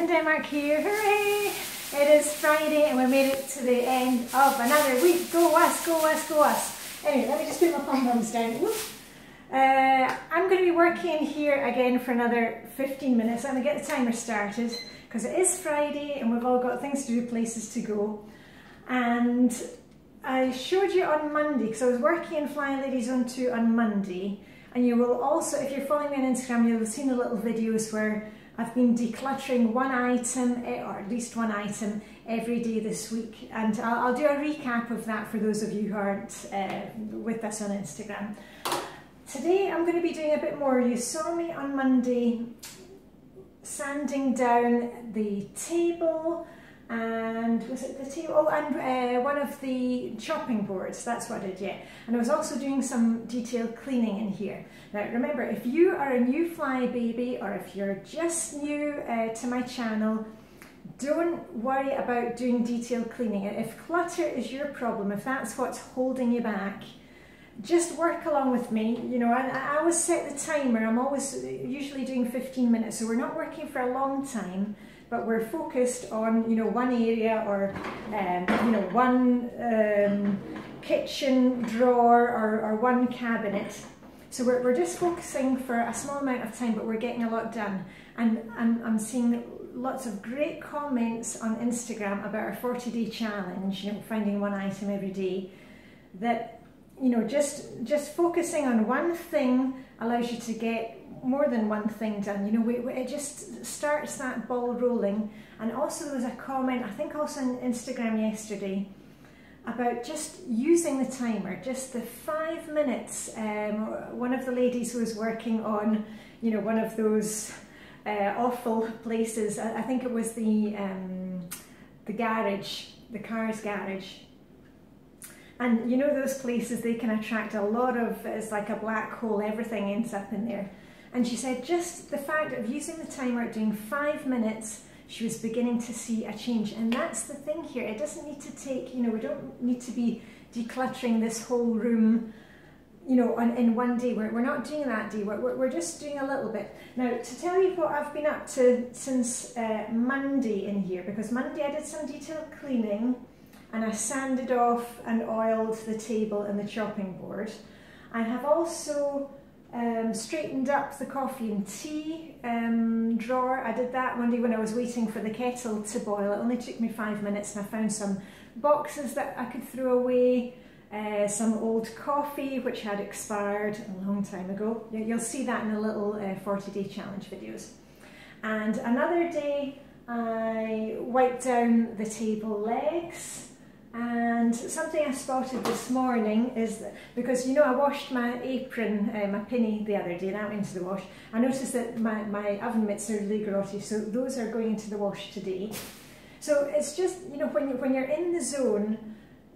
in Denmark here, hooray! It is Friday and we made it to the end of another week. Go us, go us, go us. Anyway, let me just put my pom-poms down. I'm going to be working here again for another 15 minutes. I'm going to get the timer started because it is Friday and we've all got things to do, places to go. And I showed you on Monday, because I was working in Flylady Zone 2 on Monday, and you will also, if you're following me on Instagram, you'll have seen the little videos where I've been decluttering one item, or at least one item, every day this week. And I'll do a recap of that for those of you who aren't with us on Instagram. Today I'm going to be doing a bit more. You saw me on Monday sanding down the table, and was it the table? Oh, and one of the chopping boards, that's what I did, yeah. And I was also doing some detailed cleaning in here. Now remember, if you are a new fly baby, or if you're just new to my channel, don't worry about doing detailed cleaning. If clutter is your problem, if that's what's holding you back, just work along with me. You know, I always set the timer. I'm always usually doing 15 minutes, so we're not working for a long time, but we're focused on, you know, one area, or you know, one kitchen drawer, or one cabinet. So we're just focusing for a small amount of time, but we're getting a lot done. And I'm seeing lots of great comments on Instagram about our 40-day challenge, you know, finding one item every day, that, you know, just focusing on one thing allows you to get more than one thing done. You know, it just starts that ball rolling. And also there was a comment, I think also on Instagram yesterday, about just using the timer, just the 5 minutes. One of the ladies was working on, you know, one of those awful places. I think it was the garage, the car's garage. And you know, those places, they can attract a lot of, it's like a black hole, everything ends up in there. And she said just the fact of using the timer, doing 5 minutes, she was beginning to see a change. And that's the thing here, it doesn't need to take, you know, we don't need to be decluttering this whole room, you know, in one day. We're not doing that day, we're just doing a little bit. Now, to tell you what I've been up to since Monday in here, because Monday I did some detailed cleaning, and I sanded off and oiled the table and the chopping board. I have also straightened up the coffee and tea drawer. I did that one day when I was waiting for the kettle to boil. It only took me 5 minutes, and I found some boxes that I could throw away, some old coffee which had expired a long time ago. You'll see that in the little 40-day challenge videos. And another day I wiped down the table legs. And something I spotted this morning is that, because you know I washed my apron, my pinny the other day, that went into the wash. I noticed that my oven mitts are really grotty, so those are going into the wash today. So it's just, you know, when you're in the zone,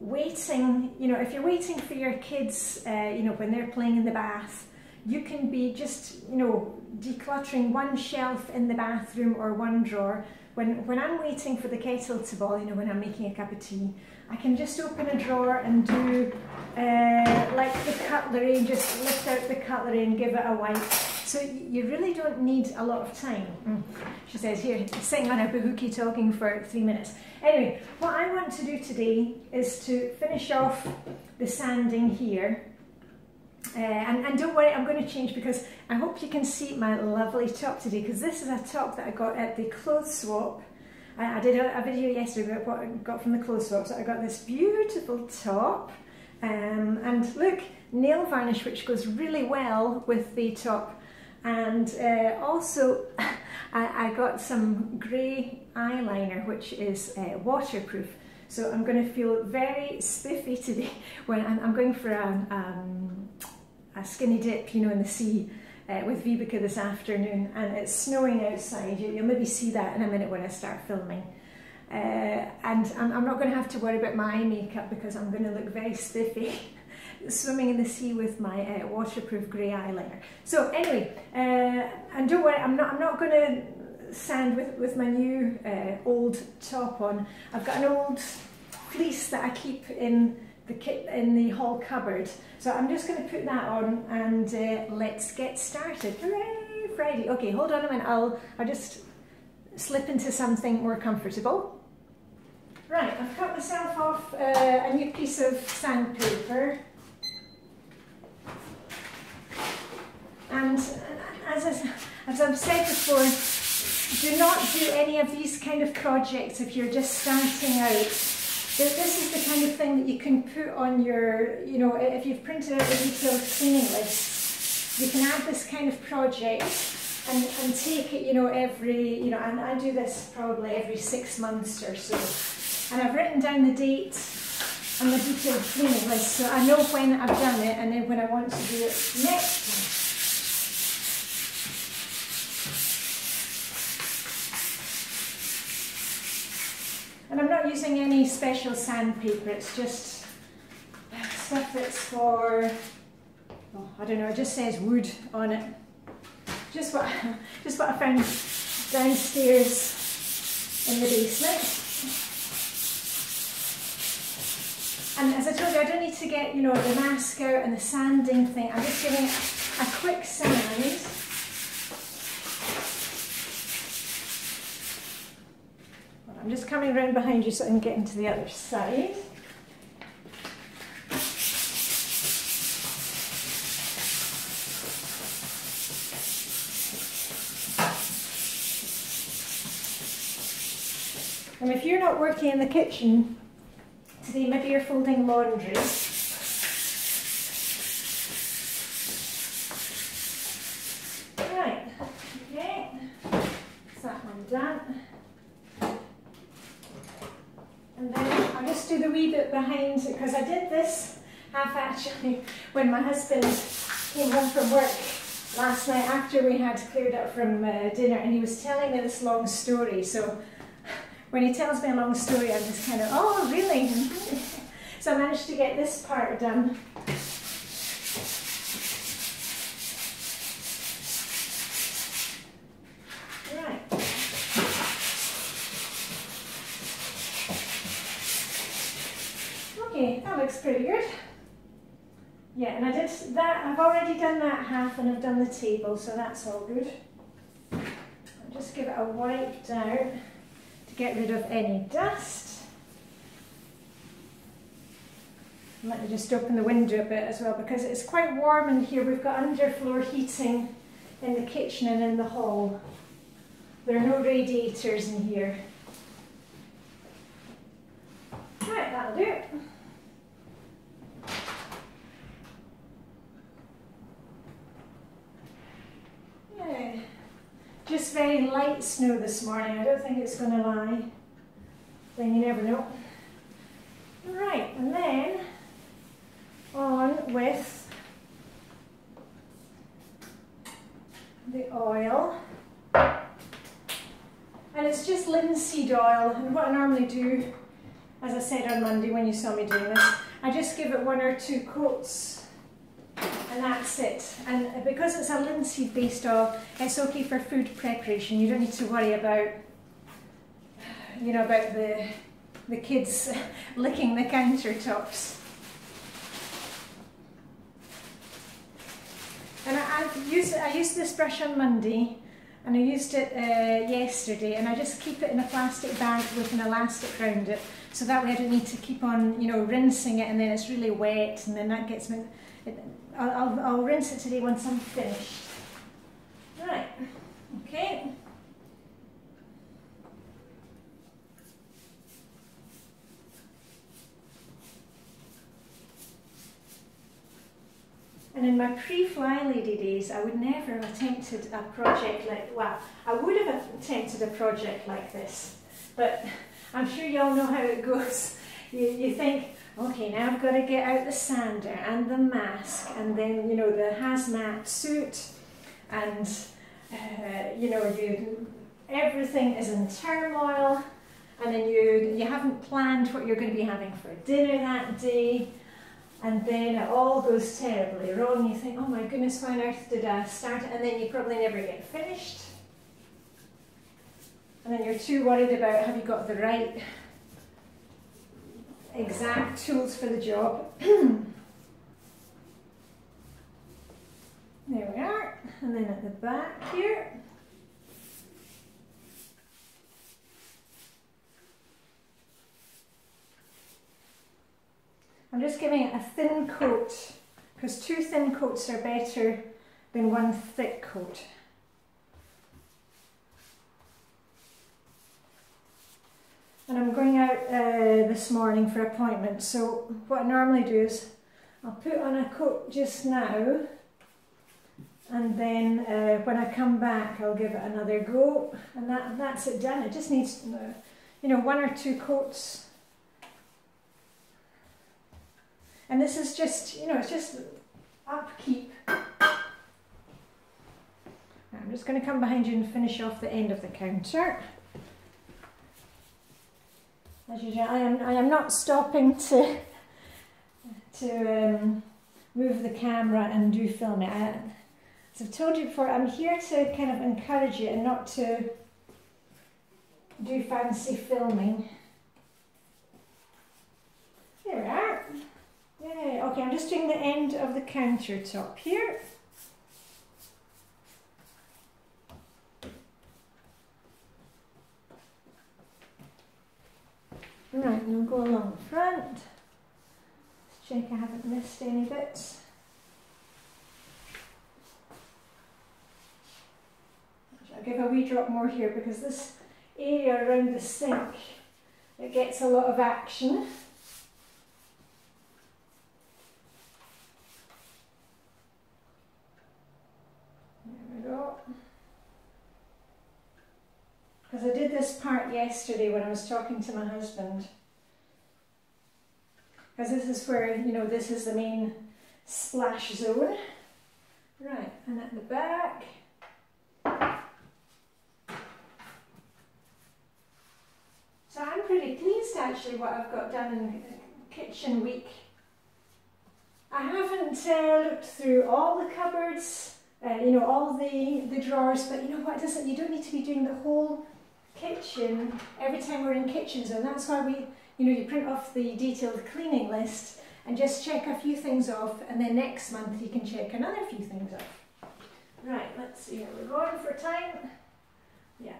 waiting, you know, if you're waiting for your kids, you know, when they're playing in the bath, you can be just, you know, decluttering one shelf in the bathroom or one drawer. When I'm waiting for the kettle to boil, you know, when I'm making a cup of tea, I can just open a drawer and do like the cutlery, and just lift out the cutlery and give it a wipe. So you really don't need a lot of time. She says here, sitting on a bahookie talking for 3 minutes. Anyway, what I want to do today is to finish off the sanding here. And don't worry, I'm going to change, because I hope you can see my lovely top today, because this is a top that I got at the clothes swap. I did a video yesterday about what I got from the clothes swap, so I got this beautiful top, and look, nail varnish, which goes really well with the top, and also I got some grey eyeliner, which is waterproof. So I'm going to feel very spiffy today when I'm going for a skinny dip, you know, in the sea with Vibeke this afternoon, and it's snowing outside. You'll maybe see that in a minute when I start filming. And I'm not going to have to worry about my eye makeup, because I'm going to look very spiffy swimming in the sea with my waterproof grey eyeliner. So anyway, and don't worry, I'm not going to sand with my new old top on. I've got an old fleece that I keep in the hall cupboard, so I'm just going to put that on, and let's get started. Hooray, Friday. Okay, hold on a minute, I'll just slip into something more comfortable. Right, I've cut myself off a new piece of sandpaper. And as I've said before, do not do any of these kind of projects if you're just starting out. This is the kind of thing that you can put on your, you know, if you've printed out a detailed cleaning list, you can add this kind of project and take it, you know, every, you know, and I do this probably every 6 months or so. And I've written down the date on the detailed cleaning list, so I know when I've done it and then when I want to do it next time. And I'm not using any special sandpaper, it's just stuff that's for, oh, I don't know, it just says wood on it. Just what I found downstairs in the basement. And as I told you, I don't need to get, you know, the mask out and the sanding thing. I'm just giving it a quick sand. I'm just coming around behind you so I can get into the other side. And if you're not working in the kitchen today, maybe you're folding laundry. Right, okay, that's that one done. And then I'll just do the wee bit behind, because I did this half actually when my husband came home from work last night after we had cleared up from dinner, and he was telling me this long story. So when he tells me a long story, I'm just kind of, oh, really? So I managed to get this part done. Right. Okay, that looks pretty good. Yeah, and I did that, I've already done that half and I've done the table, so that's all good. I'll just give it a wipe down to get rid of any dust. And let me just open the window a bit as well, because it's quite warm in here. We've got underfloor heating in the kitchen and in the hall. There are no radiators in here. Right, that'll do it. Yeah. Just very light snow this morning. I don't think it's going to lie. Then you never know. Right, and then on with the oil. And it's just linseed oil. And what I normally do, as I said on Monday when you saw me doing this, I just give it 1 or 2 coats. And that's it. And because it's a linseed based oil, it's okay for food preparation. You don't need to worry about, you know, about the kids licking the countertops. And I used this brush on Monday, and I used it yesterday, and I just keep it in a plastic bag with an elastic around it, so that way I don't need to keep on, you know, rinsing it, and then it's really wet, and then that gets me. I'll rinse it today once I'm finished. Right, okay. And in my pre-Flylady days, I would never have attempted a project like, well, I would have attempted a project like this, but I'm sure you all know how it goes. You think, okay, now I've got to get out the sander and the mask, and then, you know, the hazmat suit, and, you know, everything is in turmoil, and then you haven't planned what you're going to be having for dinner that day. And then it all goes terribly wrong. You think, oh my goodness, why on earth did I start it? And then you probably never get finished. And then you're too worried about, have you got the right exact tools for the job? There we are. And then at the back here. just giving it a thin coat, because 2 thin coats are better than 1 thick coat. And I'm going out this morning for appointment, so what I normally do is I'll put on a coat just now, and then when I come back I'll give it another go, and that's it done. It just needs, you know, 1 or 2 coats. And this is just, you know, it's just upkeep. I'm just going to come behind you and finish off the end of the counter. As usual, I am not stopping to move the camera and do filming. As I've told you before, I'm here to kind of encourage you and not to do fancy filming. There we are. Yay. Okay, I'm just doing the end of the countertop here. Right, and we'll go along the front. Let's check I haven't missed any bits. I'll give a wee drop more here because this area around the sink, it gets a lot of action. There we go. Because I did this part yesterday when I was talking to my husband. Because this is where, you know, this is the main splash zone. Right, and at the back. So I'm pretty pleased actually what I've got done in kitchen week. I haven't looked through all the cupboards, you know, all the drawers, but you know what, you don't need to be doing the whole kitchen every time we're in kitchen zone. That's why we, you know, you print off the detailed cleaning list and just check a few things off, and then next month you can check another few things off. Right, let's see how we're going for time. Yeah,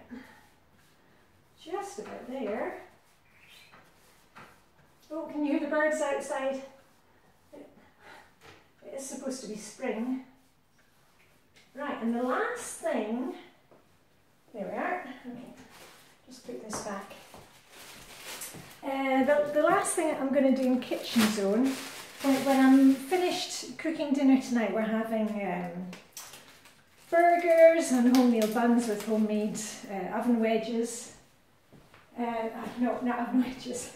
just about there. Oh, can you hear the birds outside? It is supposed to be spring. Right, and the last thing, there we are. Okay. Just put this back. The last thing I'm going to do in kitchen zone, when I'm finished cooking dinner tonight, we're having burgers and wholemeal buns with homemade oven wedges. No, not oven wedges.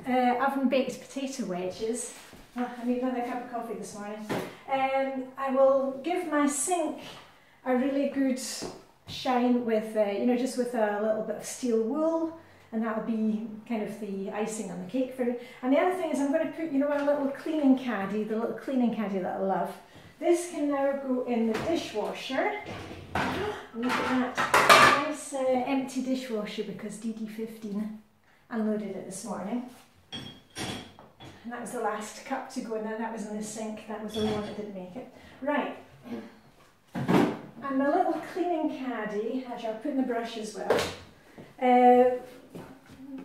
Oven baked potato wedges. Oh, I need another cup of coffee this morning. I will give my sink a really good shine with, you know, just with a little bit of steel wool, and that will be kind of the icing on the cake for me. And the other thing is I'm going to put, you know, a little cleaning caddy, the little cleaning caddy that I love. This can now go in the dishwasher. Look at that nice empty dishwasher because DD15 unloaded it this morning. And that was the last cup to go in there. That was in the sink. That was the one that didn't make it. Right. And the little cleaning caddy, actually I'll put in the brush as well.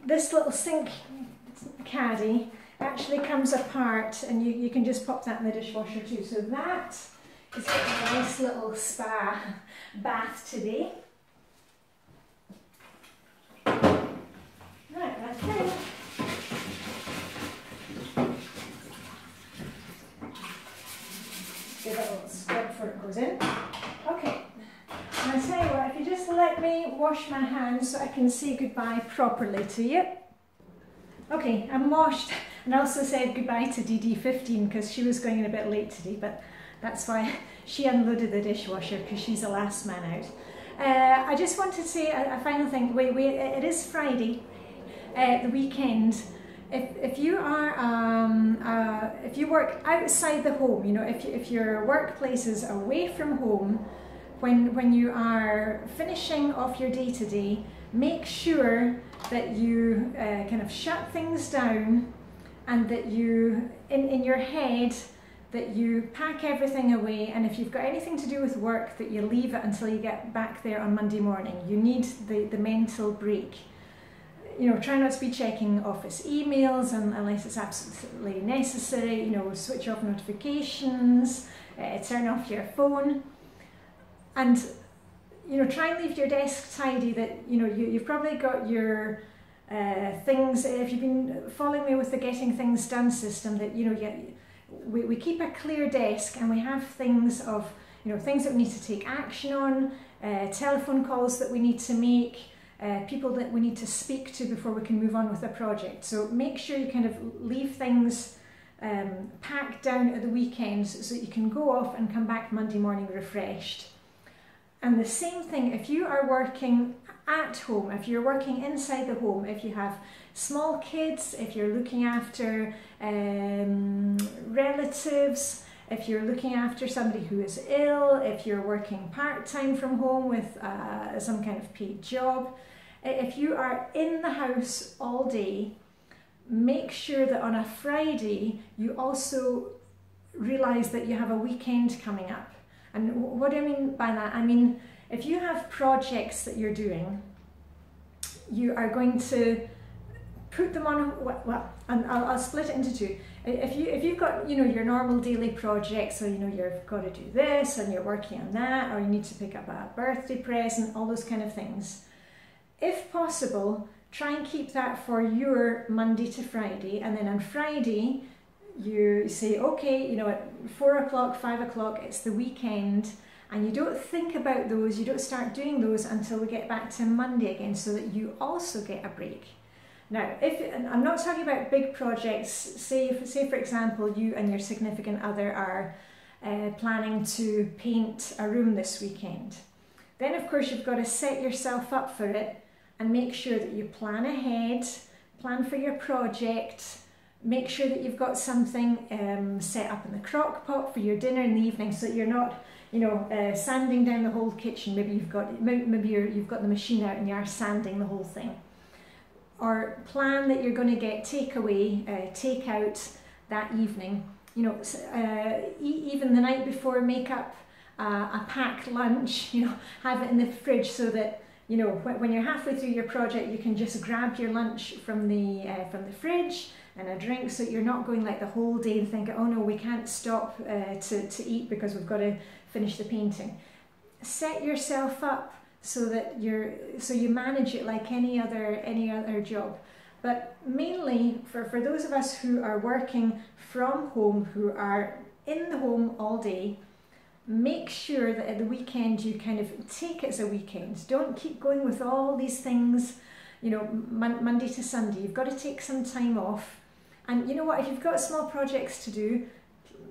This little sink caddy actually comes apart, and you can just pop that in the dishwasher too. So that is a nice little spa bath today. Right, I think give it a little scrub before it goes in. Okay, and I tell you what, if you just let me wash my hands so I can say goodbye properly to you. Okay, I'm washed, and I also said goodbye to DD15 because she was going in a bit late today, but that's why she unloaded the dishwasher, because she's the last man out. I just wanted to say a final thing. It is Friday, the weekend. If you are if you work outside the home, you know, if your workplace is away from home, when you are finishing off your day-to-day, make sure that you kind of shut things down, and that you, in your head, that you pack everything away, and if you've got anything to do with work, that you leave it until you get back there on Monday morning. You need the mental break. you know, try not to be checking office emails unless it's absolutely necessary. You know, switch off notifications, turn off your phone, and you know, try and leave your desk tidy. That, you know, you've probably got your things. If you've been following me with the Getting Things Done system, that, you know, we keep a clear desk, and we have things of, you know, things that we need to take action on, telephone calls that we need to make, people that we need to speak to before we can move on with a project. So make sure you kind of leave things packed down at the weekends so that you can go off and come back Monday morning refreshed. And the same thing if you are working at home, if you're working inside the home, if you have small kids, if you're looking after relatives, if you're looking after somebody who is ill, if you're working part-time from home with some kind of paid job, if you are in the house all day, make sure that on a Friday you also realise that you have a weekend coming up. And what do I mean by that? I mean, if you have projects that you're doing, you are going to put them on, well, and I'll split it into two. If you've got, you know, your normal daily projects, so, you know, you've got to do this and you're working on that, or you need to pick up a birthday present, all those kind of things. If possible, try and keep that for your Monday to Friday, and then on Friday, you say, okay, you know, at 4 o'clock, 5 o'clock, it's the weekend, and you don't think about those, you don't start doing those until we get back to Monday again, so that you also get a break. Now, and I'm not talking about big projects, say for example, you and your significant other are planning to paint a room this weekend. Then of course you've got to set yourself up for it and make sure that you plan ahead, plan for your project, make sure that you've got something set up in the crock pot for your dinner in the evening, so that you're not, you know, sanding down the whole kitchen. Maybe you've got the machine out and you are sanding the whole thing. Or plan that you're going to get takeaway, takeout that evening. You know, even the night before, make up a packed lunch. You know, have it in the fridge so that, you know, when you're halfway through your project, you can just grab your lunch from the fridge and a drink, so you're not going like the whole day and thinking, oh no, we can't stop to eat because we've got to finish the painting. Set yourself up so that you manage it like any other job. But mainly for those of us who are working from home, who are in the home all day, make sure that at the weekend you kind of take it as a weekend. Don't keep going with all these things, you know, Monday to Sunday. You've got to take some time off. And you know what, if you've got small projects to do,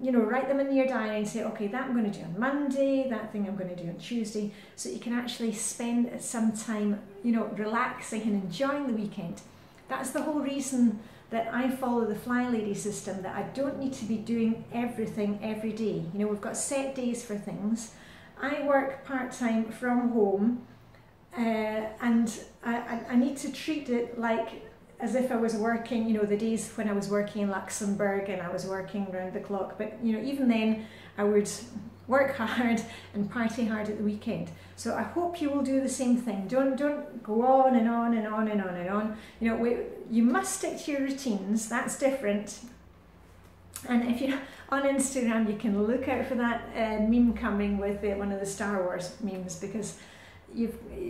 you know, write them in your diary and say, okay, that I'm going to do on Monday, that thing I'm going to do on Tuesday, so you can actually spend some time, you know, relaxing and enjoying the weekend. That's the whole reason that I follow the Flylady system, that I don't need to be doing everything every day. You know, we've got set days for things. I work part-time from home, and I need to treat it like as if I was working, you know, the days when I was working in Luxembourg and I was working round the clock. But, you know, even then I would work hard and party hard at the weekend. So I hope you will do the same thing. Don't go on and on and on and on and on. You know, you must stick to your routines. That's different. And if you're on Instagram, you can look out for that meme coming with one of the Star Wars memes, because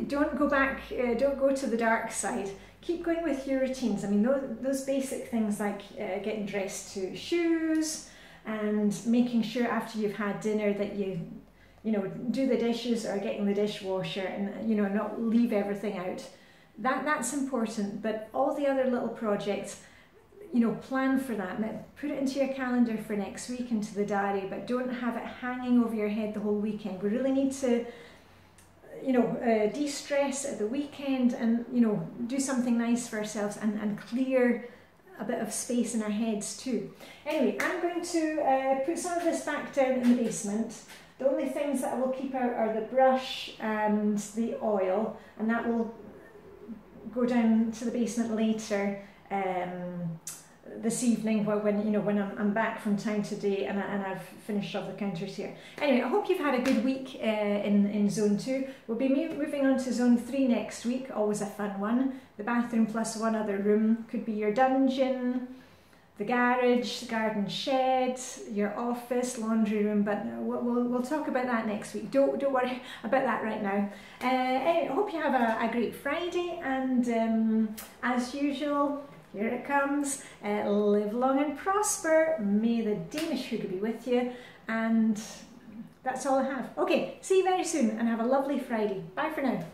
don't go to the dark side. Keep going with your routines. I mean, those basic things like getting dressed to shoes and making sure after you've had dinner that you know, do the dishes or getting the dishwasher and, you know, not leave everything out. That's important. But all the other little projects, you know, plan for that. Put it into your calendar for next week, into the diary, but don't have it hanging over your head the whole weekend. We really need to, you know, de-stress at the weekend and, you know, do something nice for ourselves and clear a bit of space in our heads too. Anyway, I'm going to put some of this back down in the basement. The only things that I will keep out are the brush and the oil, and that will go down to the basement later. this evening when I'm back from town today and I've finished off the counters here. Anyway, I hope you've had a good week in Zone 2. We'll be moving on to Zone 3 next week, always a fun one. The bathroom plus one other room, could be your dungeon, the garage, the garden shed, your office, laundry room, but we'll talk about that next week. Don't worry about that right now. Anyway, I hope you have a great Friday, and as usual, here it comes. Live long and prosper. May the Danish hygge be with you, and that's all I have. Okay, see you very soon, and have a lovely Friday. Bye for now.